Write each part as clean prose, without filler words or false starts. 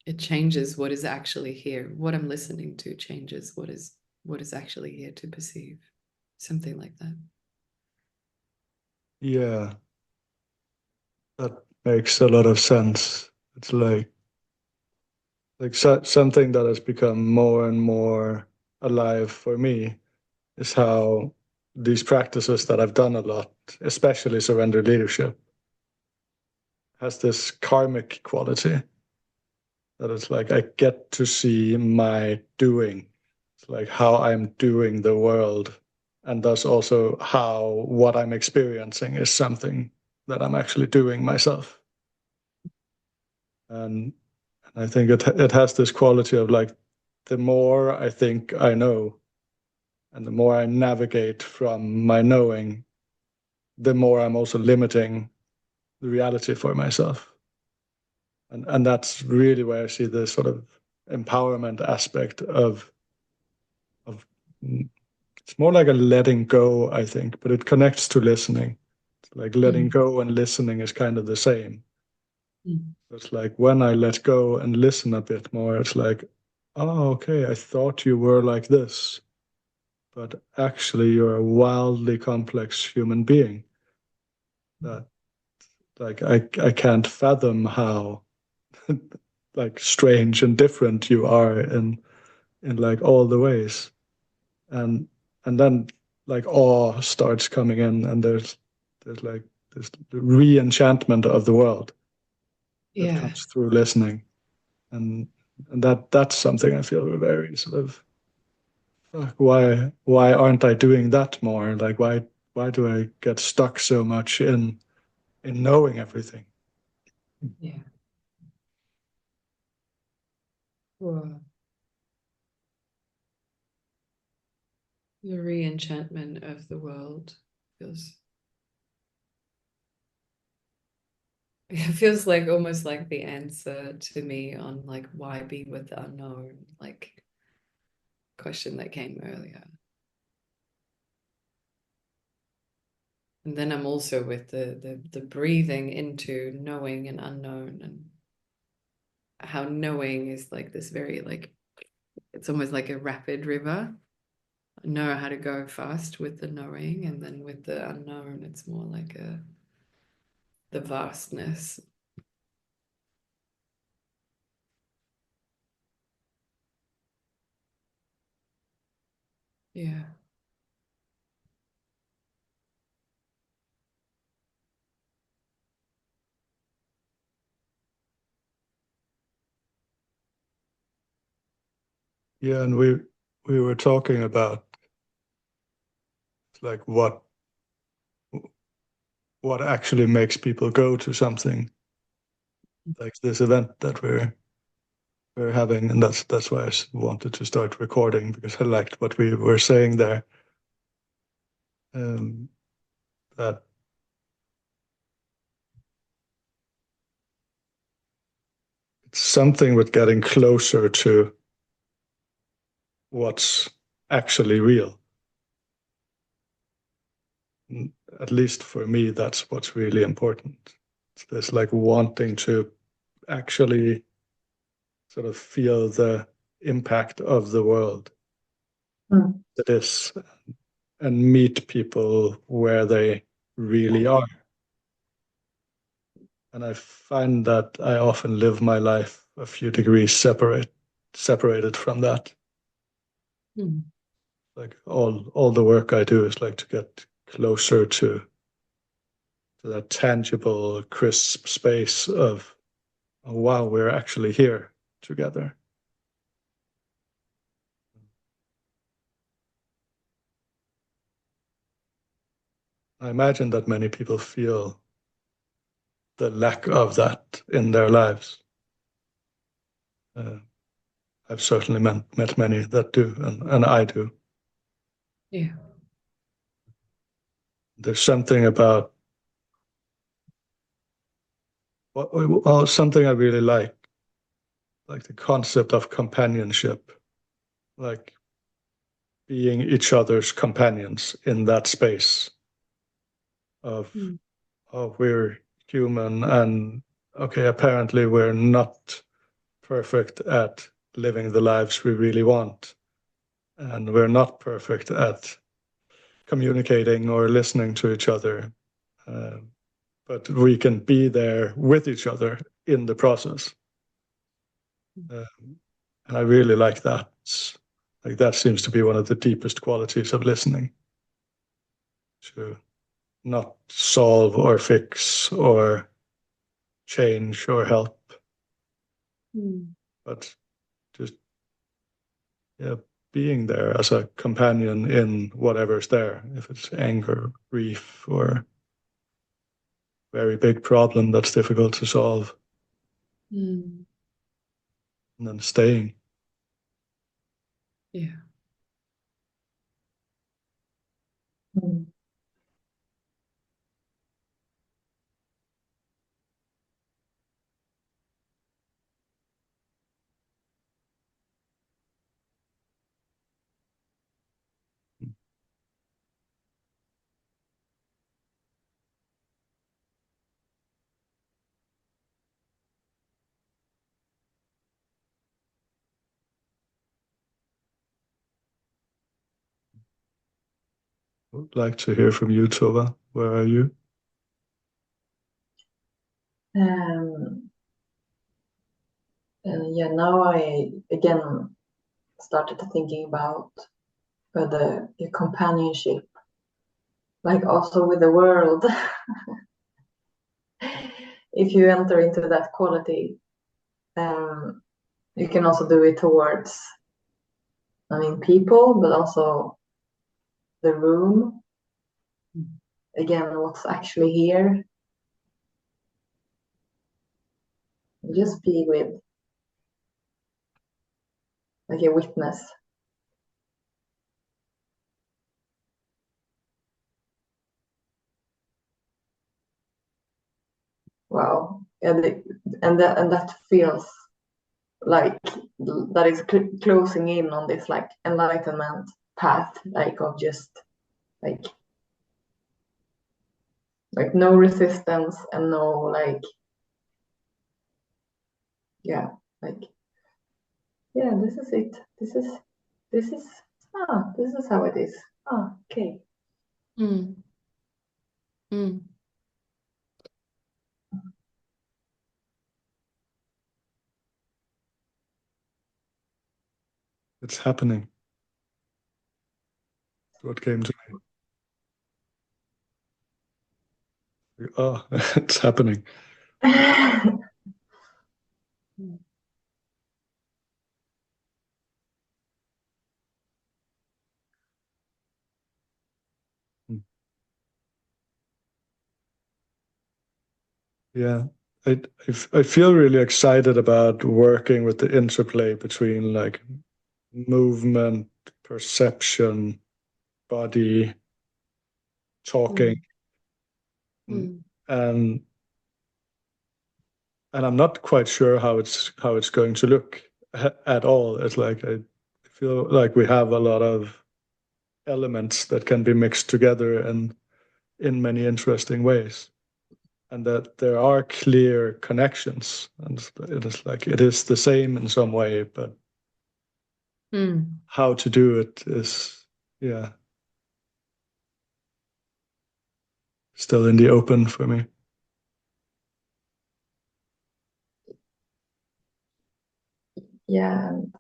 It changes what is actually here. What I'm listening to changes what is actually here to perceive. Something like that. Yeah, that makes a lot of sense. It's something that has become more and more alive for me is how these practices that I've done a lot, especially surrender leadership, has this karmic quality that it's like I get to see my doing. It's like how I'm doing the world, and thus also how what I'm experiencing is something that I'm actually doing myself. And I think it has this quality of like the more I think I know and the more I navigate from my knowing, the more I'm also limiting the reality for myself. And that's really where I see the sort of empowerment aspect of it's more like a letting go, I think, but it connects to listening. It's like letting Mm. go and listening is kind of the same. Mm. It's like when I let go and listen a bit more, it's like, oh, okay, I thought you were like this, but actually you're a wildly complex human being that like I can't fathom how like strange and different you are in like all the ways. And and then like awe starts coming in and there's like this re-enchantment of the world that Yeah. comes through listening. And and that's something I feel very sort of why aren't I doing that more? Like why do I get stuck so much in knowing everything? Yeah. Wow. The re-enchantment of the world feels it feels like almost like the answer to me on like why be with the unknown, like question that came earlier. And then I'm also with the breathing into knowing and unknown and how knowing is like this very like it's almost like a rapid river. I know how to go fast with the knowing, and then with the unknown, it's more like the vastness. Yeah. Yeah, and we were talking about like what actually makes people go to something like this event that we're having, and that's why I wanted to start recording because I liked what we were saying there. Um, that it's something with getting closer to what's actually real. At least for me, that's what's really important. It's this like wanting to actually sort of feel the impact of the world Mm. that is and meet people where they really are. And I find that I often live my life a few degrees separated from that. Mm. Like all the work I do is like to get closer to that tangible, crisp space of oh, wow, we're actually here together. I imagine that many people feel the lack of that in their lives. Uh, I've certainly met many that do, and I do. Yeah. There's something about well, something I really like the concept of companionship, like being each other's companions in that space of Mm. oh we're human and okay apparently we're not perfect at living the lives we really want, and we're not perfect at communicating or listening to each other. But we can be there with each other in the process. And I really like that. Like that seems to be one of the deepest qualities of listening. To not solve or fix or change or help, but just yeah, being there as a companion in whatever's there, if it's anger, grief, or very big problem that's difficult to solve, and then staying. Yeah. Mm. Would like to hear from you, Tova. Where are you? Yeah, now I again started thinking about the companionship, like also with the world. If you enter into that quality, you can also do it towards, I mean, people, but also the room. Again, what's actually here. Just be with, like a witness. Wow, and that feels like that is closing in on this like enlightenment path, like of just like no resistance and no like yeah like yeah, this is it, this is this is how it is. Okay. Mm. Mm. It's happening. What came to me? Oh, it's happening. Yeah, I feel really excited about working with the interplay between like movement, perception, body, talking, Mm. and I'm not quite sure how it's going to look at all. It's like I feel like we have a lot of elements that can be mixed together and in many interesting ways, and that there are clear connections, and it is like it is the same in some way, but Mm. how to do it is yeah still in the open for me. Yeah, and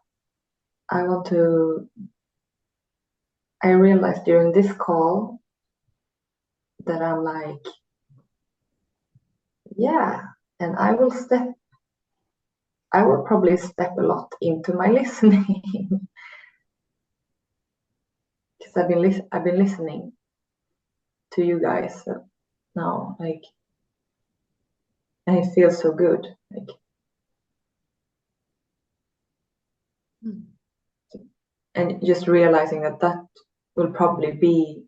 I realized during this call that I'm like, yeah, and I will probably step a lot into my listening because I've been listening to you guys now, like, and it feels so good, like, and just realizing that will probably be,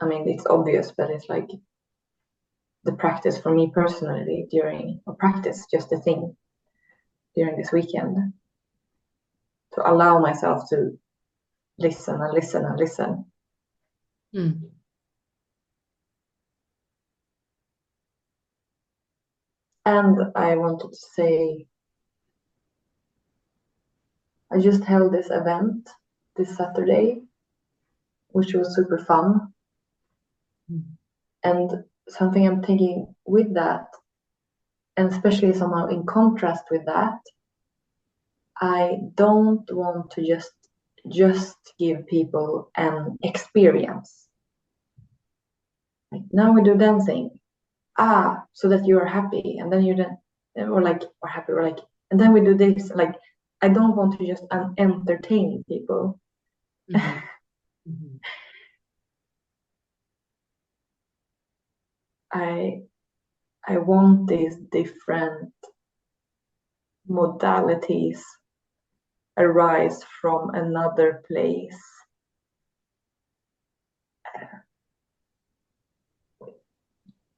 I mean, it's obvious, but it's like the practice for me personally just the thing during this weekend, to allow myself to listen and listen and listen. And I wanted to say, I just held this event this Saturday, which was super fun. And something I'm thinking with that, and especially somehow in contrast with that, I don't want to just give people an experience. Like, now we do dancing. So that you are happy, and then you then or happy, or like, and then we do this. Like, I don't want to just entertain people. Mm-hmm. Mm-hmm. I want these different modalities arise from another place.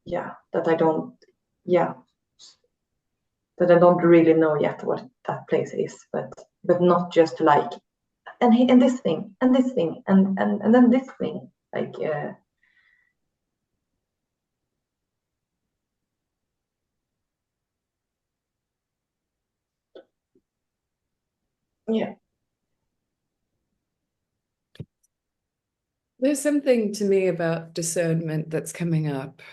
Yeah, that I don't. Yeah, that I don't really know yet what that place is, but not just like, and this thing and this thing and then this thing, like. Yeah. There's something to me about discernment that's coming up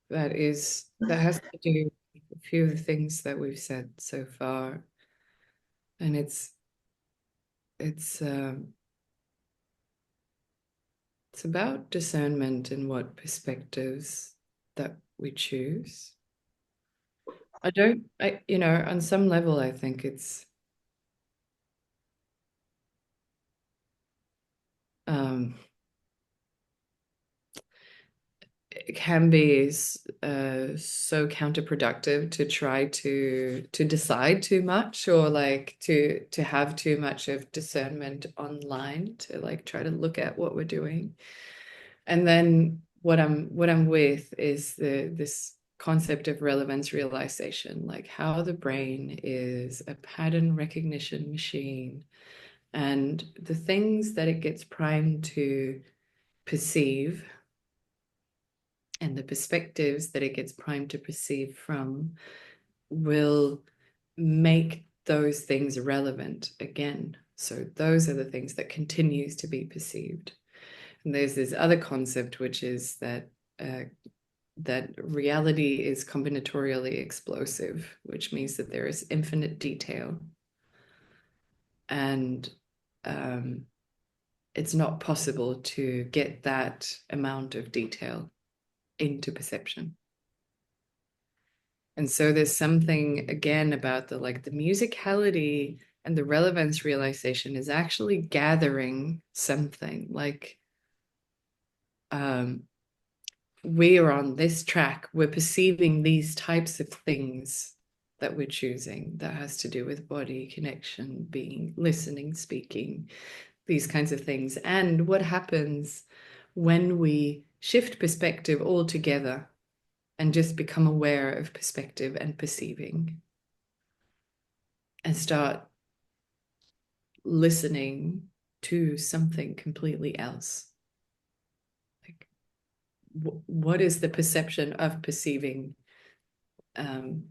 that has to do with a few of the things that we've said so far. And it's it's about discernment and what perspectives that we choose. On some level, I think um, it can be so counterproductive to try to decide too much, or like to have too much of discernment online, to like try to look at what we're doing. And then what I'm with is this concept of relevance realization, like how the brain is a pattern recognition machine, and the things that it gets primed to perceive and the perspectives that it gets primed to perceive from will make those things relevant again. So those are the things that continues to be perceived. And there's this other concept, which is that reality is combinatorially explosive, which means that there is infinite detail. And it's not possible to get that amount of detail into perception. And so there's something again about the musicality and the relevance realization is actually gathering something like we are on this track, we're perceiving these types of things that we're choosing that has to do with body connection, being, listening, speaking, these kinds of things. And what happens when we shift perspective altogether and just become aware of perspective and perceiving and start listening to something completely else. Like, what is the perception of perceiving? And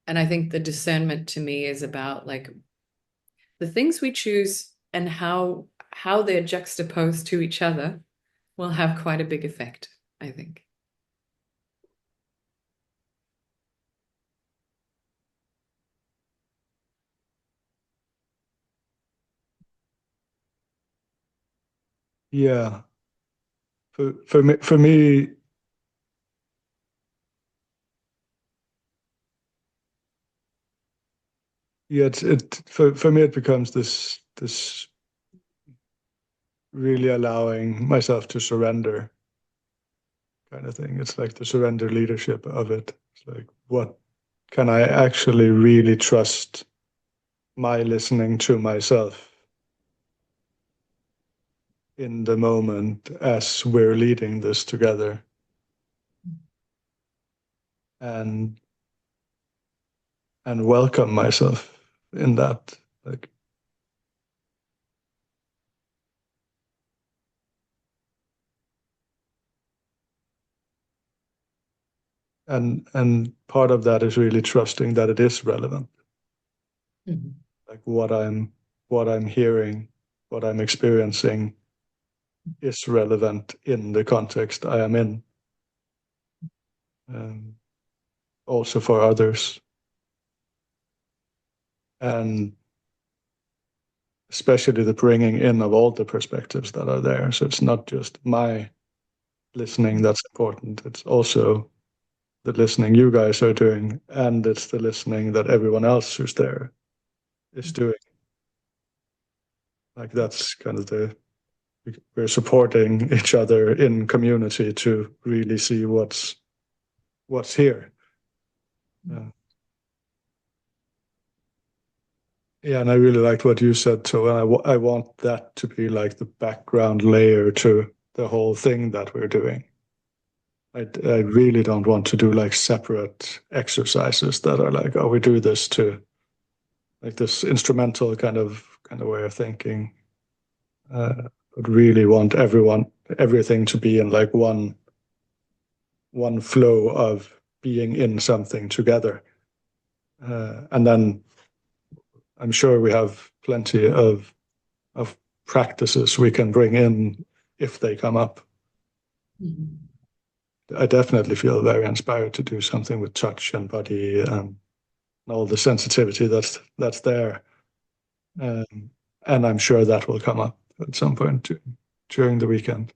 I think the discernment to me is about like the things we choose and how they're juxtaposed to each other will have quite a big effect, I think. Yeah. For me, yeah, for me it becomes this really allowing myself to surrender kind of thing. It's like the surrender leadership of it. It's like, what can I actually really trust my listening to myself in the moment as we're leading this together? And welcome myself in that. Like, And part of that is really trusting that it is relevant. Mm-hmm. Like what I'm hearing, what I'm experiencing is relevant in the context I am in. Also for others. And especially the bringing in of all the perspectives that are there. So it's not just my listening that's important. It's also the listening you guys are doing, and it's the listening that everyone else who's there is doing. Like that's kind of we're supporting each other in community to really see what's here. Yeah, and I really liked what you said too. And I want that to be like the background layer to the whole thing that we're doing. I really don't want to do like separate exercises that are like, oh, we do this to like this instrumental kind of way of thinking. But really want everything to be in like one flow of being in something together. And then I'm sure we have plenty of practices we can bring in if they come up. Mm-hmm. I definitely feel very inspired to do something with touch and body and all the sensitivity that's there. And I'm sure that will come up at some point during the weekend.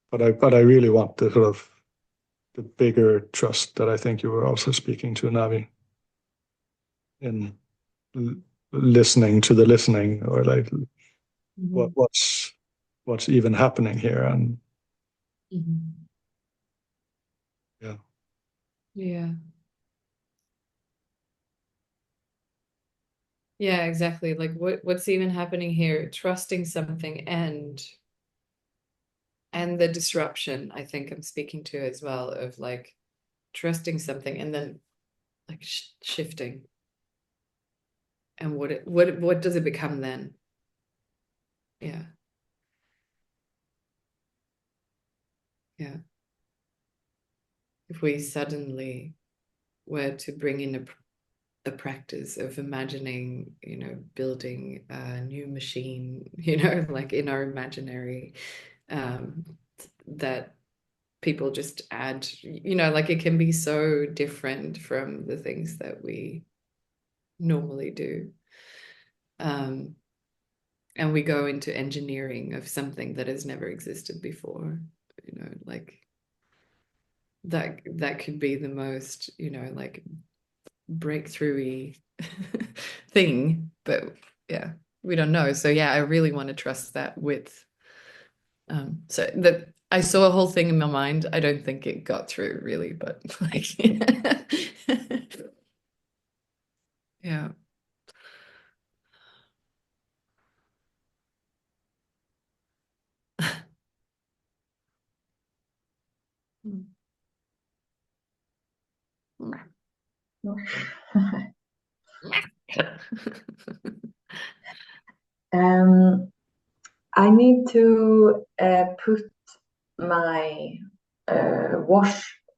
But I really want the sort of the bigger trust that I think you were also speaking to, Navi, in listening to the listening, or like Mm-hmm. what's even happening here. And Mm-hmm. yeah. Yeah. Yeah, exactly. Like what's even happening here? Trusting something and the disruption, I think I'm speaking to as well, of like trusting something and then like shifting. And what does it become then? Yeah. Yeah. If we suddenly were to bring in a practice of imagining, building a new machine, like in our imaginary, um, that people just add, like it can be so different from the things that we normally do. And we go into engineering of something that has never existed before, like that could be the most, like breakthrough-y thing, but yeah, we don't know. So yeah, I really want to trust that with so that I saw a whole thing in my mind. I don't think it got through really, but like yeah. I need to put my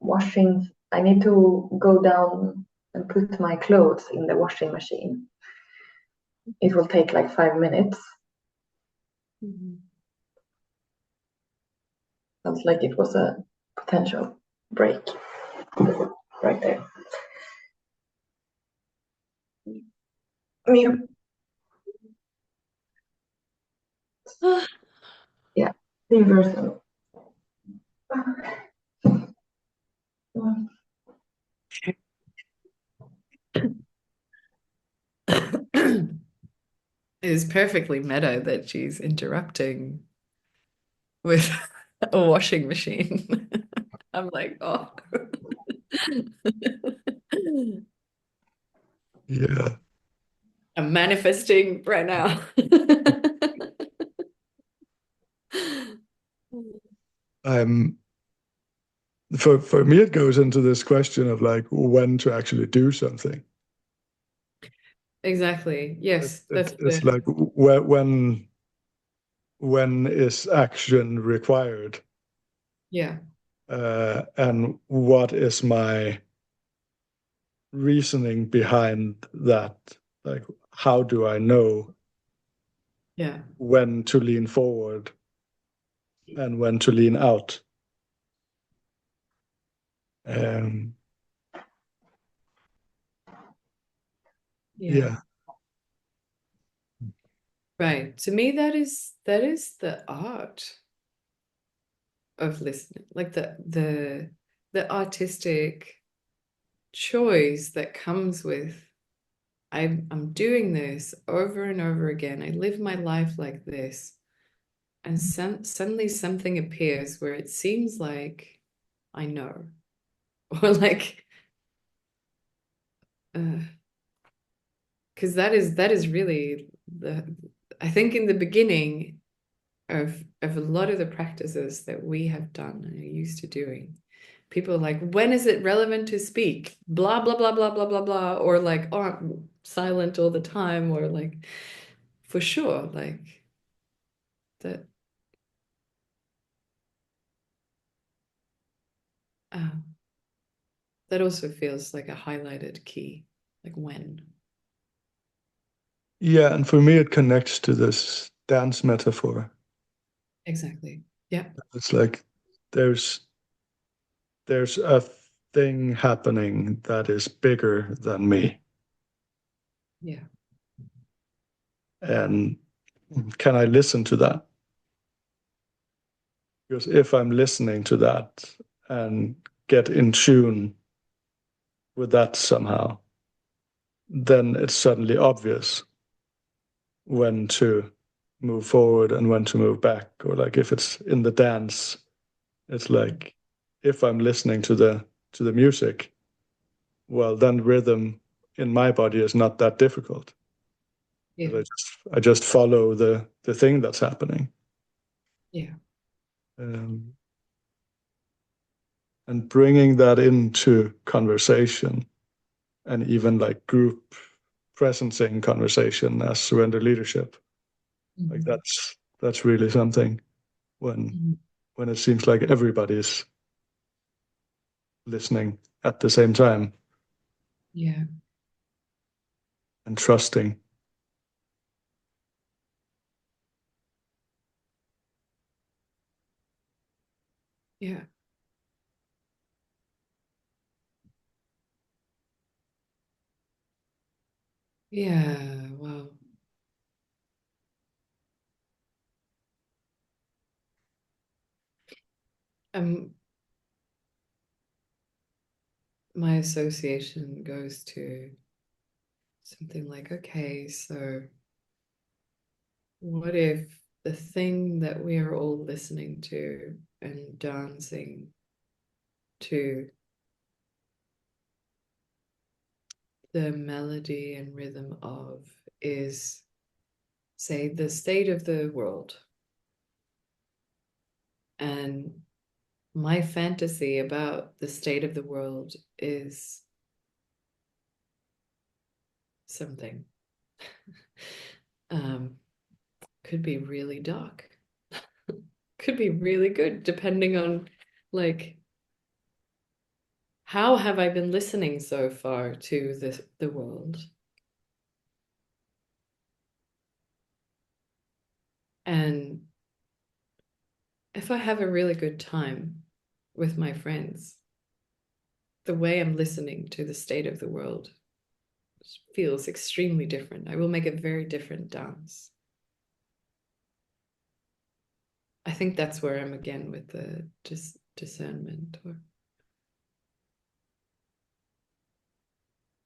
washing. I need to go down and put my clothes in the washing machine. It will take like 5 minutes. Sounds like it was a potential break right there. Yeah, reversal. It is perfectly meta that she's interrupting with a washing machine. I'm like, oh. Yeah. I'm manifesting right now. I'm for me it goes into this question of like when to actually do something. Exactly. Yes, It's like when is action required? Yeah. And what is my reasoning behind that? Like, how do I know Yeah. when to lean forward and when to lean out? Um, Yeah. yeah, Right. To me, that is the art of listening. Like the artistic choice that comes with I'm doing this over and over again. I live my life like this. And suddenly something appears where it seems like I know. Or like because that is really the I think in the beginning of a lot of the practices that we have done and are used to doing, people are like, when is it relevant to speak? Blah blah blah blah blah blah blah, or like, oh, I'm silent all the time, or like, for sure, like that. Uh, that also feels like a highlighted key, like when. yeah, and for me, it connects to this dance metaphor. Exactly. Yeah. It's like there's there's a thing happening that is bigger than me, Yeah. and can I listen to that? Because if I'm listening to that and get in tune with that somehow, then it's suddenly obvious when to move forward and when to move back. Or like if it's in the dance, it's like if I'm listening to the music, well then rhythm in my body is not that difficult. Yeah. Because I just follow the thing that's happening. Yeah. Um, and bringing that into conversation and even like group presencing conversation as surrender leadership. Like Mhm. that's really something when Mhm. when it seems like everybody's listening at the same time Yeah. and trusting. Yeah. Yeah. Wow. Um, my association goes to something like, okay, so what if the thing that we are all listening to and dancing to, the melody and rhythm of, is, say, the state of the world? And my fantasy about the state of the world is something. Um, could be really dark, could be really good, depending on like how have I been listening so far to the world. And if I have a really good time with my friends, the way I'm listening to the state of the world feels extremely different. I will make a very different dance. I think that's where I'm again with the just discernment, or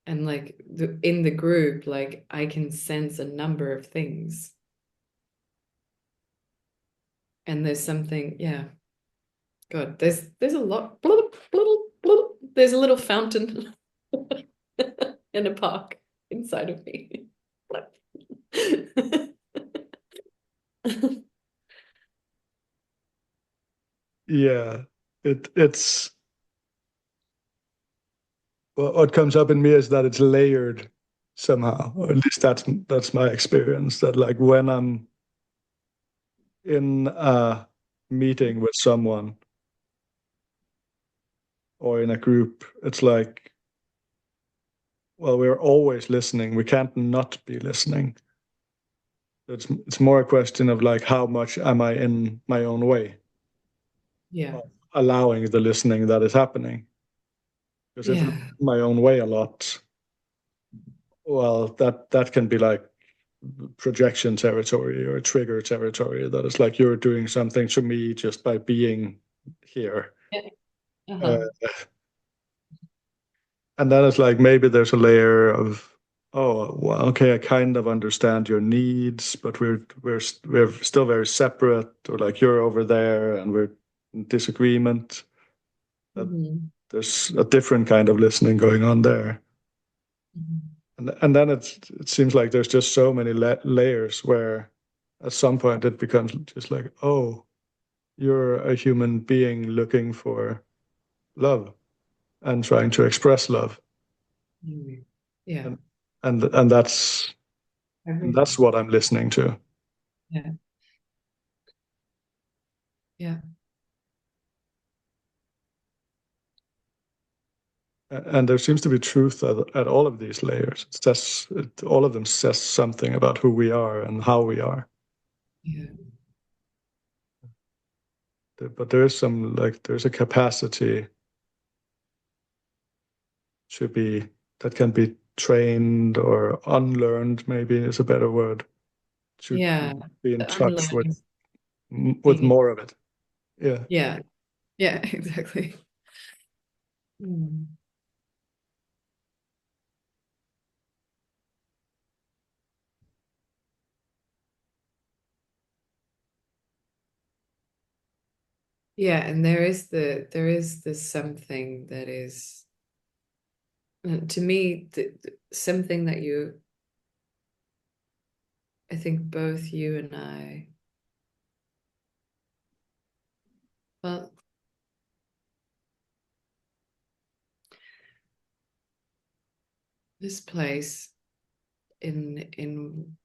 and like in the group, like I can sense a number of things. And there's something, yeah. God, there's a lot. There's a little fountain in a park inside of me. Yeah, it's what comes up in me is that it's layered somehow, or at least that's my experience. That like when I'm in a meeting with someone or in a group, it's like, well, we're always listening. We can't not be listening. It's more a question of like, how much am I in my own way, Yeah. allowing the listening that is happening? Because if I'm Yeah. in my own way a lot, well, that can be like projection territory or trigger territory. That is like you're doing something to me just by being here. Yeah. Uh, Uh-huh. and then it's like maybe there's a layer of, oh, well, okay, I kind of understand your needs, but we're still very separate, or like you're over there and we're in disagreement. That Mhm. there's a different kind of listening going on there. Mhm. And then it seems like there's just so many layers where at some point it becomes just like, oh, you're a human being looking for love and trying to express love, Mhm. Yeah. and and that's Everything. what I'm listening to. Yeah. Yeah. And there seems to be truth at all of these layers. All of them says something about who we are and how we are. Yeah. But there is some like there's a capacity to be that can be trained or unlearned, maybe is a better word, to Yeah. be in The touch unlearning with thing. more of it. Yeah. Yeah. Yeah, exactly. Mm. Yeah, and there is this something that is to me something that you I think both you and I well this place in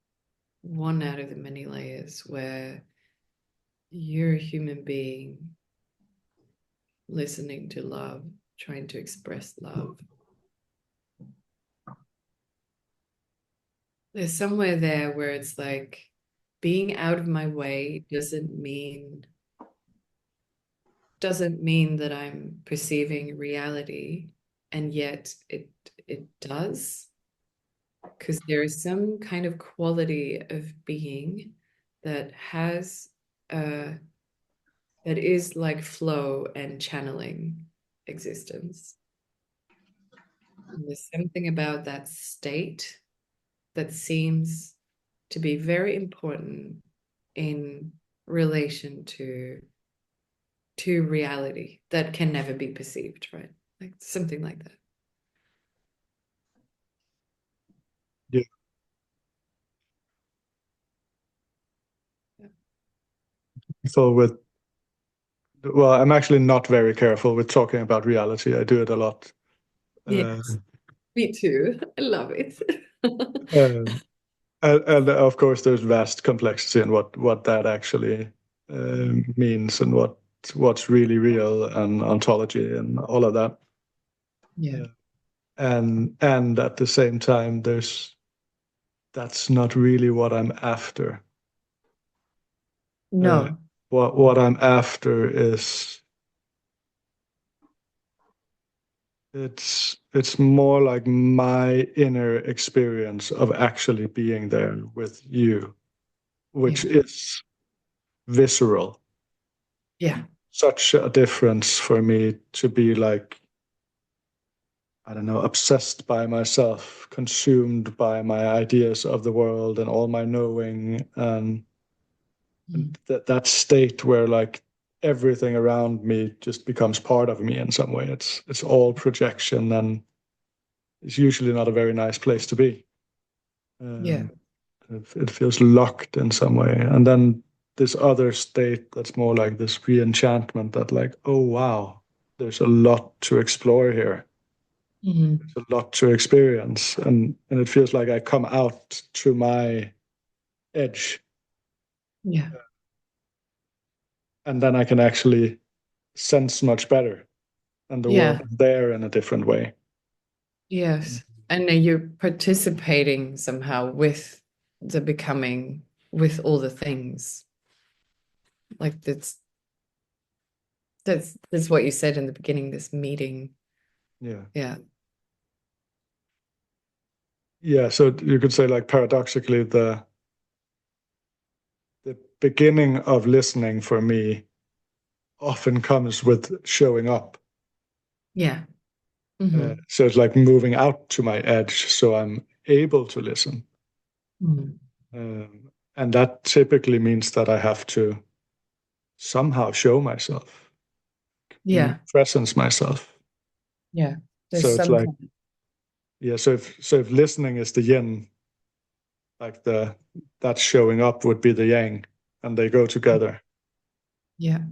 one out of the many layers where you're a human being listening to love, trying to express love. There's somewhere there where it's like being out of my way doesn't mean that I'm perceiving reality, and yet it does, because there is some kind of quality of being that has that is like flow and channeling existence. And there's something about that state that seems to be very important in relation to reality that can never be perceived, right? Like something like that. Yeah. Yeah. So with well, I'm actually not very careful with talking about reality. I do it a lot. Uh, Yes, me too. I love it. uh, and of course, there's vast complexity in what that actually means and what's really real and ontology and all of that. Yeah. Uh, and at the same time, that's not really what I'm after. Uh, No. what I'm after is it's more like my inner experience of actually being there with you, which Yeah. is visceral. Yeah. Such a difference for me to be like, I don't know, obsessed by myself, consumed by my ideas of the world and all my knowing, and Mm. that state where like everything around me just becomes part of me in some way. It's all projection, and it's usually not a very nice place to be. Yeah. Um, it feels locked in some way, and then this other state that's more like this re-enchantment that like, oh wow, there's a lot to explore here, Mhm. a lot to experience, and it feels like I come out to my edge, Yeah. and then I can actually sense much better. and the world Yeah. is there in a different way. Yes. And then you're participating somehow with the becoming, with all the things. Like that's what you said in the beginning, this meeting. Yeah. Yeah. Yeah, so you could say, like, paradoxically, the beginning of listening for me often comes with showing up. Yeah. Mm-hmm. So it's like moving out to my edge so I'm able to listen. Mm. And that typically means that I have to somehow show myself, Yeah. presence myself. Yeah. There's So it's some like, kind. yeah, so if listening is the yin, like that showing up would be the yang, and they go together. Yeah.